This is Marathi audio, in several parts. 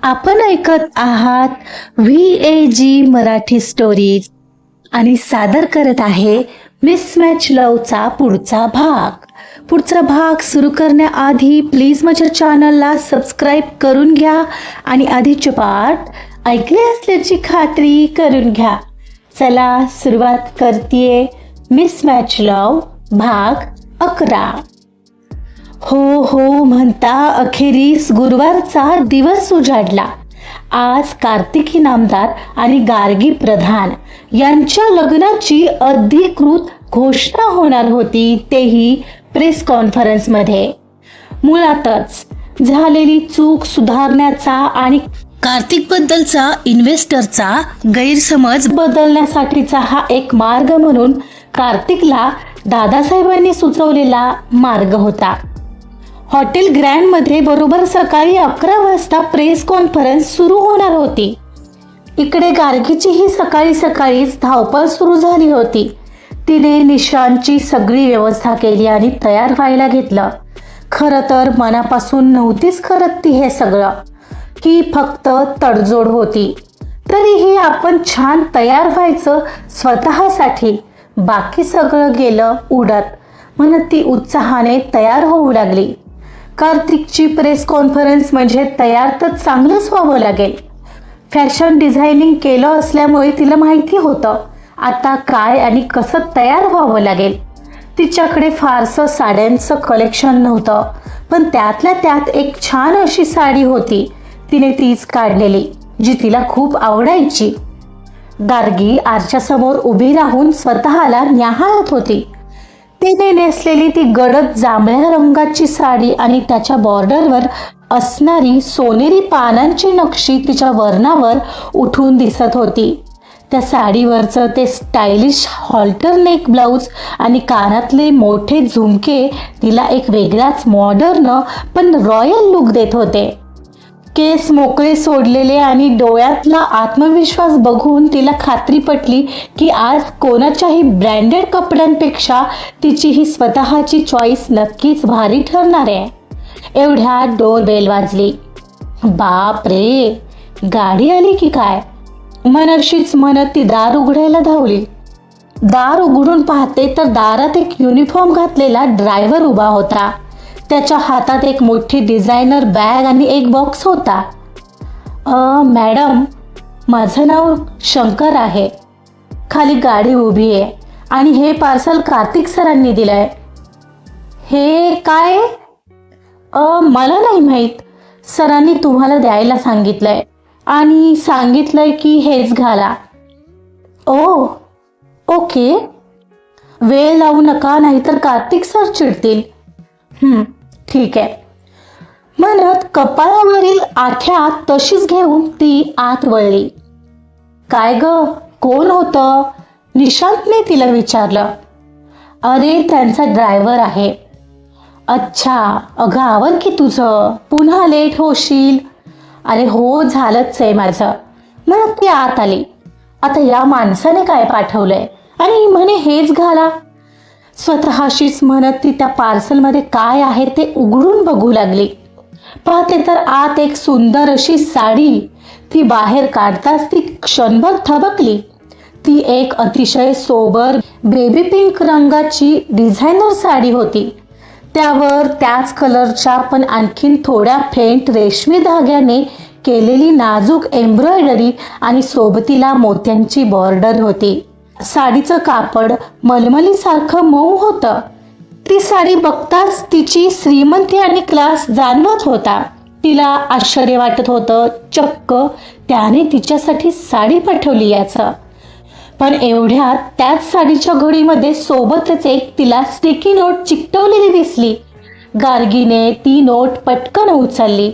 आपण ऐकत आहात VAG मराठी स्टोरीज आणि सादर करत आहे मिसमॅच लवचा पुढचा भाग सुरू करण्याआधी प्लीज माझ्या चॅनलला सबस्क्राईब करून घ्या आणि आधीचे पाठ ऐकले असल्याची खात्री करून घ्या. चला सुरुवात करतेय मिसमॅच लव भाग 11. हो म्हणता अखेरीस गुरुवारचा दिवस उजाडला. आज कार्तिकी नामदार आणि गार्गी प्रधान यांच्या लग्नाची अधिकृत घोषणा होणार होती, तेही प्रेस कॉन्फरन्समध्ये. मुळातच झालेली चूक सुधारण्याचा आणि कार्तिक बद्दलचा इन्व्हेस्टरचा गैरसमज बदलण्यासाठीचा हा एक मार्ग म्हणून कार्तिकला दादासाहेबांनी सुचवलेला मार्ग होता. हॉटेल ग्रँड मध्ये बरोबर सकाळी 11 वाजता प्रेस कॉन्फरन्स सुरू होणार होती. इकडे गार्गीची ही सकाळीच धावपळ सुरू झाली होती. तिने निशांची सगळी व्यवस्था केली आणि तयार व्हायला घेतलं. खरं तर मनापासून नव्हतीच करत ती हे सगळं, की फक्त तडजोड होती. तरीही आपण छान तयार व्हायचं स्वतःसाठी, बाकी सगळं गेलं उडत म्हणत ती उत्साहाने तयार होऊ लागली. कार्तिकची प्रेस कॉन्फरन्स म्हणजे तयार तर चांगलंच व्हावं लागेल. फॅशन डिझायनिंग केलं असल्यामुळे तिला माहिती होतं आता काय आणि कसं तयार व्हावं लागेल. तिच्याकडे फारसं साड्यांचं कलेक्शन नव्हतं, पण त्यातल्या त्यात एक छान अशी साडी होती. तिने तीच काढलेली, जी तिला खूप आवडायची. गार्गी आरशासमोर उभी राहून स्वतःला न्याहाळत होती. तिने नेसलेली ती गडद जांभळ्या रंगाची साडी आणि त्याच्या बॉर्डरवर असणारी सोनेरी पानांची नक्षी तिच्या वर्णावर उठून दिसत होती. त्या साडीवरचं ते स्टायलिश हॉल्टर नेक ब्लाऊज आणि कानातले मोठे झुमके तिला एक वेगळाच मॉडर्न पण रॉयल लुक देत होते. केस मोकळे सोडलेले आणि डोळ्यातला आत्मविश्वास बघून तिला खात्री पटली की आज कोणाच्याही ब्रँडेड कपड्यांपेक्षा तिची ही स्वतःची चॉईस नक्कीच भारी ठरणार आहे. एवढ्यात डोरबेल वाजली. बाप रे, गाडी आली की काय मनशीच म्हणत ती दार उघडायला धावली. दार उघडून पाहते तर दारात एक युनिफॉर्म घातलेला ड्रायव्हर उभा होता. त्याच्या हातात एक मोठी डिझायनर बॅग आणि एक बॉक्स होता. मॅडम, माझं नाव शंकर आहे. खाली गाडी उभी आहे आणि हे पार्सल कार्तिक सरांनी दिलंय. हे काय? मला नाही माहीत. सरांनी तुम्हाला द्यायला सांगितलंय आणि सांगितलंय की हेच घाला. ओके. वेळ लावू नका, नाहीतर कार्तिक सर चिडतील. ठीक आहे म्हणत कपाळावरील आठ्या तशीच घेऊन ती आत वळली. काय ग, कोण होतं? निशांतने तिला विचारलं. अरे, त्यांचा ड्रायव्हर आहे. अच्छा, अगं आवर की तुझं, पुन्हा लेट होशील. अरे हो, झालंच आहे माझं म्हणत ती आत आली. आता या माणसाने काय पाठवलंय आणि म्हणे हेच घाला. स्वतःशीच म्हणत ती त्या पार्सलमध्ये काय आहे ते उघडून बघू लागली. पाहते तर आत एक सुंदर अशी साडी. ती बाहेर काढताच ती क्षणभर थबकली. ती एक अतिशय सोबर बेबी पिंक रंगाची डिझायनर साडी होती. त्यावर त्याच कलरच्या पण आणखीन थोड्या फेंट रेशमी धाग्याने केलेली नाजूक एम्ब्रॉयडरी आणि सोबतीला मोत्यांची बॉर्डर होती. साडीचं कापड मलमलीसारखं मऊ होतं. ती साडी बघताच तिची श्रीमंती आणि क्लास जाणवत होता. तिला आश्चर्य वाटत होतं, चक्क त्याने तिच्यासाठी साडी पाठवली याचं. पण एवढ्यात त्याच साडीच्या घडीमध्ये सोबतच एक तिला स्टिकी नोट चिकटवलेली दिसली. गार्गीने ती नोट पटकन उचलली.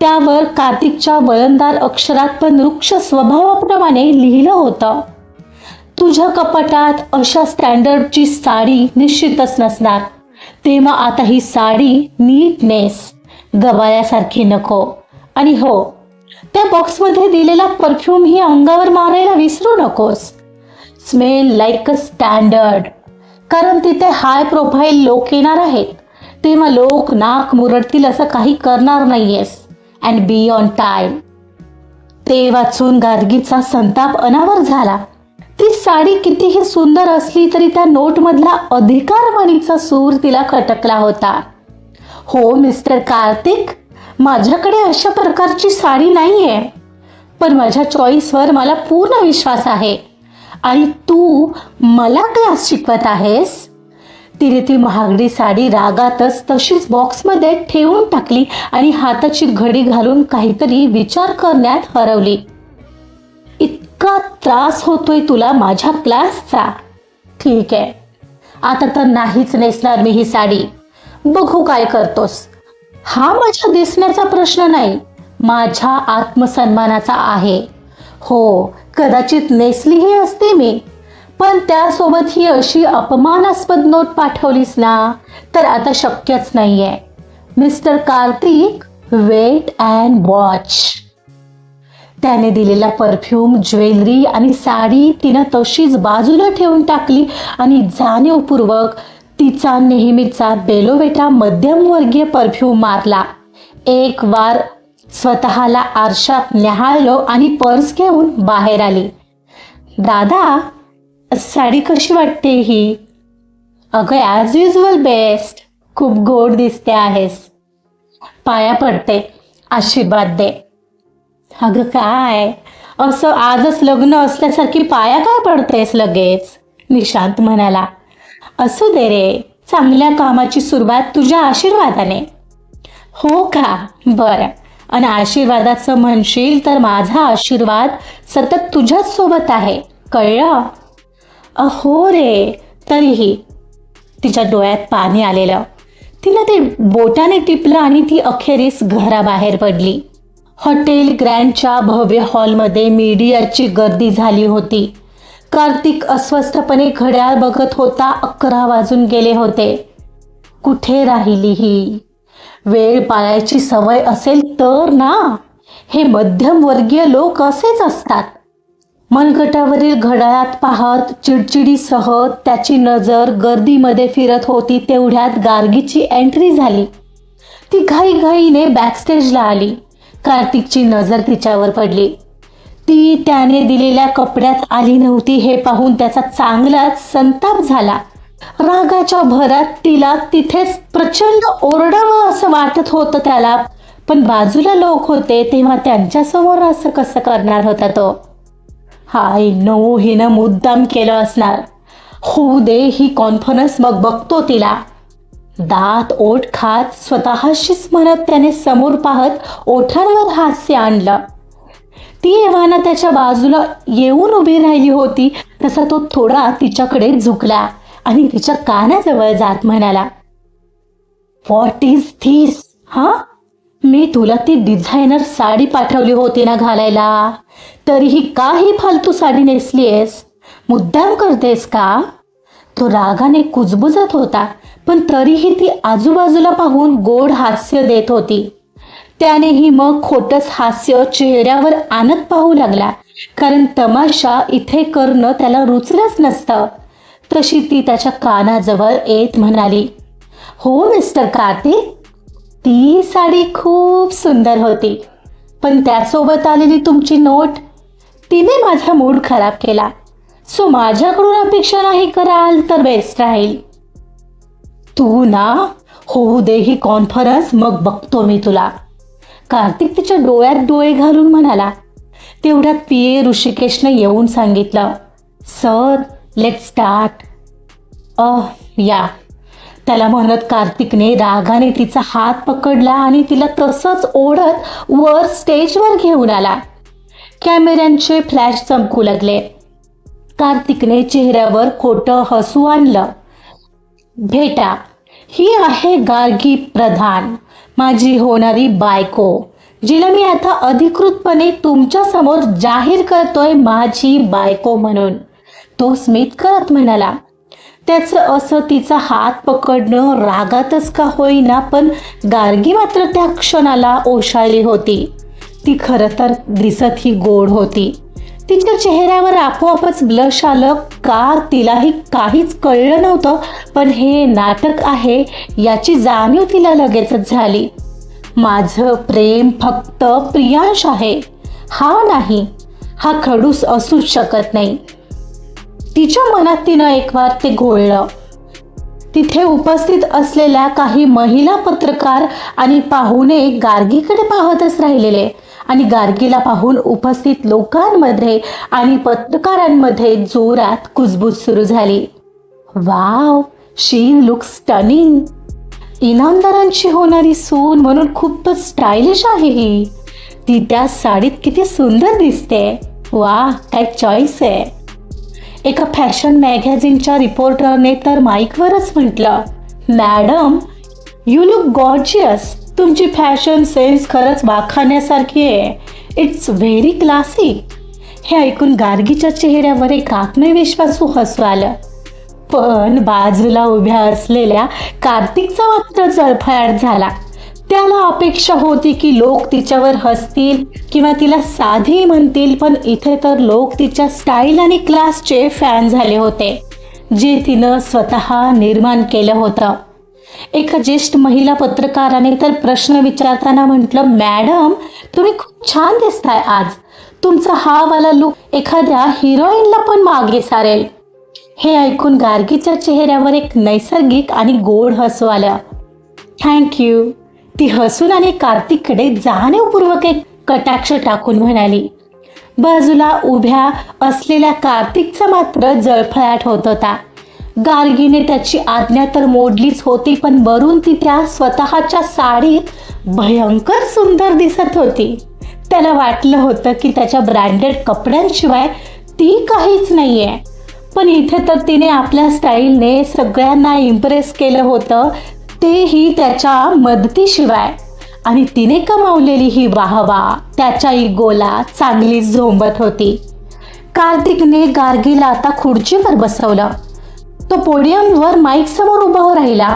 त्यावर कार्तिकच्या वळणदार अक्षरात पण वृक्ष स्वभावाप्रमाणे लिहिलं होतं, तुझ्या कपाटात अशा स्टँडर्डची साडी निश्चितच नसणार, तेव्हा आता ही साडी नीट नेस, गबाळ्यासारखी नको. आणि हो, त्या बॉक्समध्ये दिलेला परफ्यूम ही अंगावर मारायला विसरू नकोस. Smell like a standard. कारण तिथे हाय प्रोफाईल लोक येणार आहेत, तेव्हा लोक नाक मुरडतील असं काही करणार नाहीयेस. And be on time. ते वाचून गार्गीचा संताप अनावर झाला. ती साडी कितीही सुंदर असली तरी त्या नोटमधला अधिकारवाणीचा सूर तिला खटकला होता. हो मिस्टर कार्तिक, माझ्याकडे अशा प्रकारची साडी नाहीये, पण माझ्या चॉईसवर मला पूर्ण विश्वास आहे. आणि तू मला क्लास शिकवत आहेस? तिने ती महागडी साडी रागातच तशीच बॉक्समध्ये ठेवून टाकली आणि हाताची घडी घालून काहीतरी विचार करण्यात हरवली. इतका त्रास होतोय तुला माझ्या क्लासचा? ठीक आहे, आता तर नाहीच नेसणार मी ही साडी. बघू काय करतोस. हा माझ्या दिसण्याचा प्रश्न नाही, माझ्या आत्मसन्मानाचा आहे. हो, कदाचित नेसलीही असते मी, पण त्यासोबत ही अशी अपमानास्पद नोट पाठवलीस ना, तर आता शक्यच नाहीये. Mister Kartik, wait and watch. त्याने दिलेला परफ्यूम, ज्वेलरी आणि साडी तिनं तशीच बाजूला ठेवून टाकली आणि जाणीवपूर्वक तिचा नेहमीचा बेलोवेटा मध्यमवर्गीय परफ्यूम मारला. एक वार स्वतःला आरशात न्याहाळलो आणि पर्स घेऊन बाहेर आली. दादा, साडी कशी वाटते ही? अगं ॲज युजल बेस्ट. खूप गोड दिसते आहेस. पाया पडते, आशीर्वाद दे. अगं काय असं आजच लग्न असल्यासारखी पाया काय पडतेस लगेच? निशांत म्हणाला. असू दे रे, चांगल्या कामाची सुरुवात तुझ्या आशीर्वादाने. हो का? बरं. आणि आशीर्वादाचं म्हणशील तर माझा आशीर्वाद सतत तुझ्याच सोबत आहे, कळलं? अहो रे. तरीही तिच्या डोळ्यात पाणी आलेलं. तिला ते बोटाने टिपलं आणि ती अखेरीस घराबाहेर पडली. हॉटेल ग्रँडच्या भव्य हॉलमध्ये मीडियाची गर्दी झाली होती. कार्तिक अस्वस्थपणे घड्याळ बघत होता. 11 वाजून गेले होते. कुठे राहिली ही? वेळ पाळायची सवय असेल तर ना. हे मध्यमवर्गीय लोक असेच असतात. मनगटावरील घड्याळात पाहत चिडचिडीसह त्याची नजर गर्दीमध्ये फिरत होती. तेवढ्यात गार्गीची एंट्री झाली. ती घाईघाईने बॅकस्टेजला आली. कार्तिकची नजर तिच्यावर पडली. ती त्याने दिलेल्या कपड्यात आली नव्हती हे पाहून त्याचा चांगलाच संताप झाला. रागाच्या भरात तिला तिथेच प्रचंड ओरडावं असं वाटत होतं त्याला. पण बाजूला लोक होते तेव्हा त्यांच्यासमोर असं कसं करणार होता तो? हाय नो, हिनं मुद्दाम केलं असणार. होऊ दे ही कॉन्फरन्स, मग बघतो तिला. दात ओठ खात स्वतःशीच म्हणत त्याने समोर पाहत ओठांवर हास्य आणलं. ती एव्हाना त्याच्या बाजूला येऊन उभी राहिली होती तसा तो थोडा तिच्याकडे झुकला आणि तिच्या कानाजवळ जात म्हणाला, व्हॉट इज धिस? हा, मी तुला ती डिझायनर साडी पाठवली होती ना घालायला, तरीही का ही फालतू साडी नेसलीयस? मुद्दाम करतेस का? तो रागाने कुजबुजत होता, पण तरीही ती आजूबाजूला पाहून गोड हास्य देत होती. त्यानेही मग खोटच हास्य चेहऱ्यावर आणत पाहू लागला, कारण तमाशा इथे करणं त्याला रुचलंच नसतं. तशी ती त्याच्या कानाजवळ येत म्हणाली, हो मिस्टर कार्तिक, ती साडी खूप सुंदर होती, पण त्यासोबत आलेली तुमची नोट, तिने माझा मूड खराब केला. सो माझ्याकडून अपेक्षा नाही कराल तर बेस्ट राहील. तू ना, होऊ दे ही कॉन्फरन्स, मग बघतो मी तुला. कार्तिक तिच्या डोळ्यात डोळे घालून म्हणाला. तेवढ्यात पीए ऋषिकेशने येऊन सांगितलं, सर लेट स्टार्ट. या. त्याला म्हणत कार्तिकने रागाने तिचा हात पकडला आणि तिला तसंच ओढत वर स्टेजवर घेऊन आला. कॅमेऱ्यांचे फ्लॅश चमकू लागले. कार्तिकने चेहऱ्यावर खोटं हसू आणलं. भेटा, ही आहे गार्गी प्रधान, माझी होणारी बायको, जिला मी आता अधिकृतपणे तुमच्या समोर जाहीर करतोय माझी बायको म्हणून. तो स्मित करत म्हणाला. त्याचं असं तिचा हात पकडणं रागातच का होईना, पण गार्गी मात्र त्या क्षणाला ओशाळली होती. ती खरं तर दिसत ही गोड होती. तिच्या चेहऱ्यावर आपोआपच ब्लश आलं का तिलाही काहीच कळलं नव्हतं, पण हे नाटक आहे याची जाणीव तिला लगेचच झाली. माझं प्रेम फक्त प्रियांश आहे हा नाही, हा खडूस असूच शकत नाही. तिच्या मनात तिनं एक वार ते घोळलं. तिथे उपस्थित असलेल्या काही महिला पत्रकार आणि पाहुणे गार्गीकडे पाहतच राहिलेले आणि गार्गीला पाहून उपस्थित लोकांमध्ये आणि पत्रकारांमध्ये जोरात कुजबूज सुरू झाली. वाव, शी लुक्स स्टनिंग. इनामदारांची होणारी सून म्हणून खूपच स्टायलिश आहे ही. ती त्या साडीत किती सुंदर दिसते. वा, काय चॉईस आहे. एका फॅशन मॅगझिनच्या रिपोर्टरने तर माईकवरच म्हटलं, मॅडम, यू लुक गॉर्जियस. तुमची फॅशन सेन्स खरंच वाखाणण्यासारखी आहे. It's very classy. हे ऐकून गार्गीच्या चेहऱ्यावर एक आत्मविश्वासू हसू आलं. पण बाजूला उभ्या असलेल्या कार्तिकचा मात्र जळफळाट झाला. त्याला अपेक्षा होती की लोक तिच्यावर हसतील किंवा तिला साधी म्हणतील, पण इथे तर लोक तिच्या स्टाईल आणि क्लासचे फॅन झाले होते, जे तिनं स्वतः निर्माण केलं होतं. एका ज्येष्ठ महिला पत्रकाराने तर प्रश्न विचारताना म्हटलं, मॅडम, तुम्ही खूप छान दिसताय आज. तुमचा हा वाला लुक एखाद्या हिरोईनला पण मागे सारेल. हे ऐकून गार्गीच्या चेहऱ्यावर एक नैसर्गिक आणि गोड हसू आलं. थँक्यू. ती हसून आणि कार्तिककडे जाणीवपूर्वक एक कटाक्ष टाकून म्हणाली. बाजूला उभ्या असलेल्या कार्तिकचा मात्र जळफळाट होत होता. गार्गीने त्याची आज्ञा तर मोडलीच होती, पण वरून ती त्या स्वतःच्या साडीत भयंकर सुंदर दिसत होती. त्याला वाटलं होतं की त्याच्या ब्रँडेड कपड्यांशिवाय ती काहीच नाहीये, पण इथे तर तिने आपल्या स्टाईलने सगळ्यांना इम्प्रेस केलं होतं, तेही त्याच्या मदतीशिवाय. आणि तिने कमावलेली ही वाहवा त्याच्या इगोला चांगलीच झोंबत होती. कार्तिकने गार्गीला आता खुर्चीवर बसवलं. तो पोडियमवर माईक समोर उभा राहिला.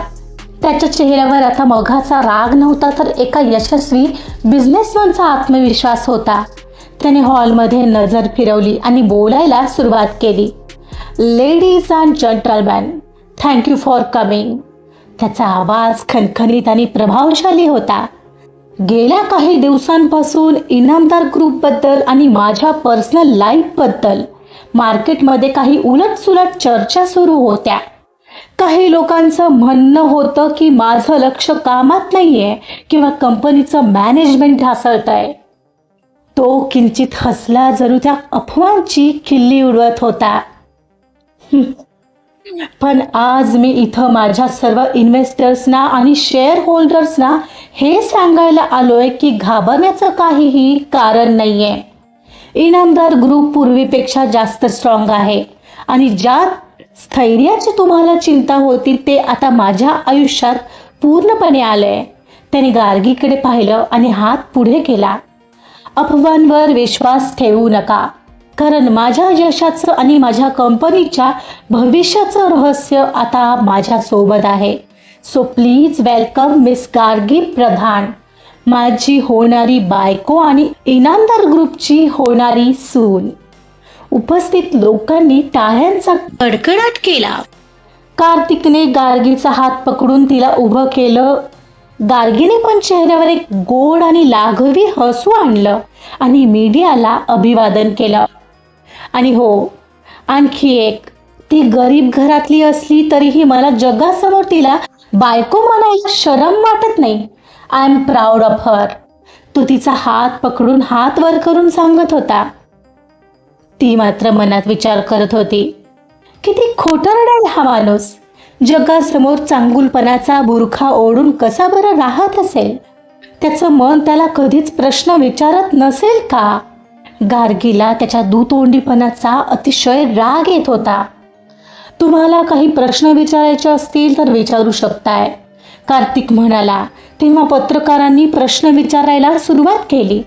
त्याच्या चेहऱ्यावर आता मघाचा राग नव्हता, तर एका यशस्वी बिझनेसमनचा आत्मविश्वास होता. त्याने हॉलमध्ये नजर फिरवली आणि बोलायला सुरुवात केली. Ladies and gentleman, thank you for coming. त्याचा आवाज खणखणीत आणि प्रभावशाली होता. गेल्या काही दिवसांपासून इनामदार ग्रुपबद्दल आणि माझ्या पर्सनल लाईफबद्दल मार्केटमध्ये काही उलटसुलट चर्चा सुरू होत्या. काही लोकांचं म्हणणं होतं की माझं लक्ष कामात नाहीये किंवा कंपनीचं मॅनेजमेंट ढासळत आहे. तो किंचित हसला, जणू त्या अफवांची खिल्ली उडवत होता. पण आज मी इथं माझ्या सर्व इन्व्हेस्टर्सना आणि शेअर होल्डर्सना हे सांगायला आलोय की घाबरण्याचं काहीही कारण नाहीये. इनामदार ग्रुप पूर्वीपेक्षा जास्त स्ट्रॉंग आहे आणि ज्या स्थैर्याची तुम्हाला चिंता होती ते आता माझ्या आयुष्यात पूर्णपणे आलंय. त्याने गार्गीकडे पाहिलं आणि हात पुढे केला. अफवांवर विश्वास ठेवू नका, कारण माझ्या यशाचं आणि माझ्या कंपनीच्या भविष्याचं रहस्य आता माझ्या सोबत आहे. So please welcome miss Gargi Pradhan, माझी होणारी बायको आणि इनामदार ग्रुपची होणारी सून. उपस्थित लोकांनी टाळ्यांचा कडकडाट केला. कार्तिकने गार्गीचा हात पकडून तिला उभं केलं. गार्गीने पण चेहऱ्यावर एक गोड आणि लाघवी हसू आणलं आणि मीडियाला अभिवादन केलं. आणि हो, आणखी एक, ती गरीब घरातली असली तरीही मला जगासमोर तिला बायको म्हणायला शरम वाटत नाही. I am proud of her. तो तिचा हात पकडून हात वर करून सांगत होता. ती मात्र मनात विचार करत होती, किती खोटं रडेल हा माणूस. जगासमोर चांगुलपणाचा बुरखा ओढून कसा बरं राहत असेल. त्याचं मन त्याला कधीच प्रश्न विचारत नसेल का. गार्गीला त्याच्या दुतोंडीपणाचा अतिशय राग येत होता. तुम्हाला काही प्रश्न विचारायचे असतील तर विचारू शकताय, कार्तिक म्हणाला. तेव्हा पत्रकारांनी प्रश्न विचारायला सुरुवात केली.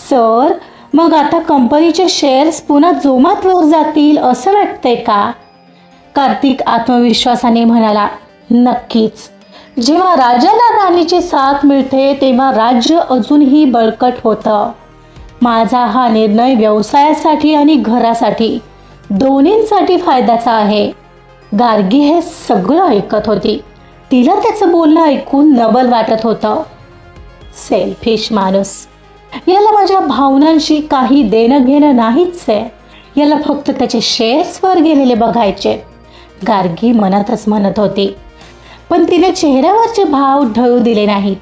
सर, मग आता कंपनीचे शेअर्स पुन्हा जोमात वर जातील असं वाटतंय का. कार्तिक आत्मविश्वासाने म्हणाला, नक्कीच. जेव्हा राजाला राणीची साथ मिळते तेव्हा राज्य अजूनही बळकट होतं. माझा हा निर्णय व्यवसायासाठी आणि घरासाठी दोन्हींसाठी फायद्याचा आहे. गार्गी हे सगळं ऐकत होती. तिला त्याचं बोलणं ऐकून नवल वाटत होतं. सेल्फिश माणूस. याला माझ्या भावनांशी काही देणं घेणं नाहीच आहे. याला फक्त त्याचे शेअर्स वर गेलेले बघायचे, गार्गी मनातच म्हणत होती. पण तिने चेहऱ्यावरचे भाव ढळू दिले नाहीत.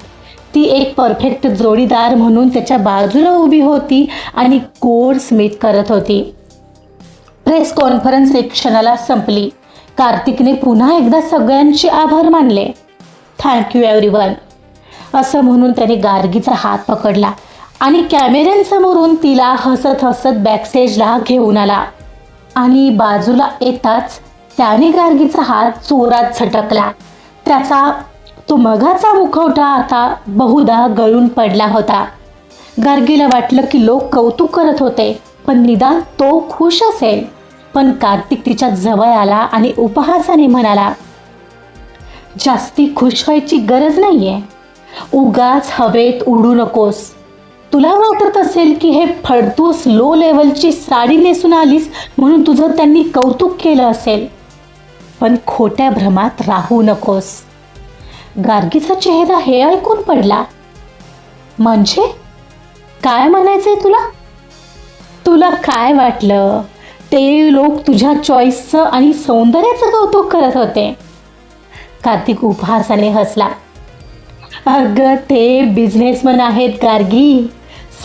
ती एक परफेक्ट जोडीदार म्हणून त्याच्या बाजूला उभी होती आणि गोड स्मित करत होती. प्रेस कॉन्फरन्स एक क्षणाला संपली. कार्तिकने पुन्हा एकदा सगळ्यांचे आभार मानले. थँक्यू एव्हरीवन असं म्हणून त्याने गार्गीचा हात पकडला आणि कॅमेऱ्यांसमोरून तिला हसत हसत बॅकस्टेजला घेऊन आला. आणि बाजूला येताच त्याने गार्गीचा हात जोरात झटकला. त्याचा तो मगाचा मुखवटा आता बहुधा गळून पडला होता. गार्गीला वाटलं की लोक कौतुक करत होते, पण निदान तो खुश असेल. पण कार्तिक तिच्या जवळ आला आणि उपहासाने म्हणाला, जास्ती खुश व्हायची गरज नाहीये. उगाच हवेत उडू नकोस. तुला वाटत असेल की हे फडतूस लो लेवलची साडी नेसून आलीस म्हणून तुझं त्यांनी कौतुक केलं असेल, पण खोट्या भ्रमात राहू नकोस. गार्गीचा चेहरा हे ऐकून पडला. म्हणजे काय म्हणायचंय तुला? तुला काय वाटलं ते लोक तुझ्या चॉईसचं आणि सौंदर्याचं कौतुक करत होते? कार्तिक उपहासाने हसला. अगं ते बिझनेसमन आहेत गार्गी.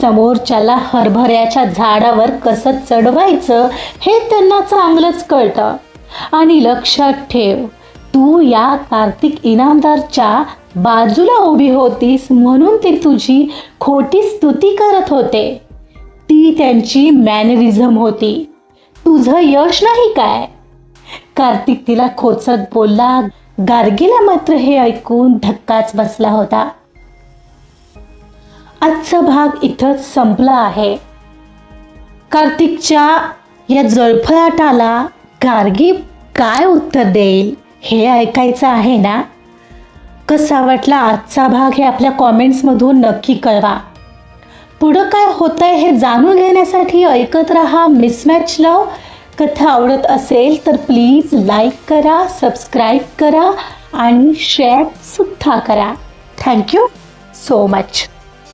समोरच्याला हरभऱ्याच्या झाडावर कसं चढवायचं हे त्यांना चांगलंच कळतं. आणि लक्षात ठेव, तू या कार्तिक इनामदारच्या बाजूला उभी होतीस म्हणून ते तुझी खोटी स्तुती करत होते. ती त्यांची मॅनरिझम होती, तुझं यश नाही काय. कार्तिक तिला खोचत बोलला. गार्गीला मात्र हे ऐकून धक्काच बसला होता. आजचा भाग इथंच संपला आहे. कार्तिकच्या या जळफळाटाला गार्गी काय उत्तर देईल हे ऐकायचं आहे ना? कसा वाटला आजचा भाग हे आपल्या कॉमेंट्समधून नक्की कळवा. पुढं काय होतंय हे जाणून घेण्यासाठी ऐकत राहा मिसमॅच लव्ह. कथा आवडत असेल तर प्लीज लाईक करा, सबस्क्राईब करा आणि शेअर सुद्धा करा. Thank you so much.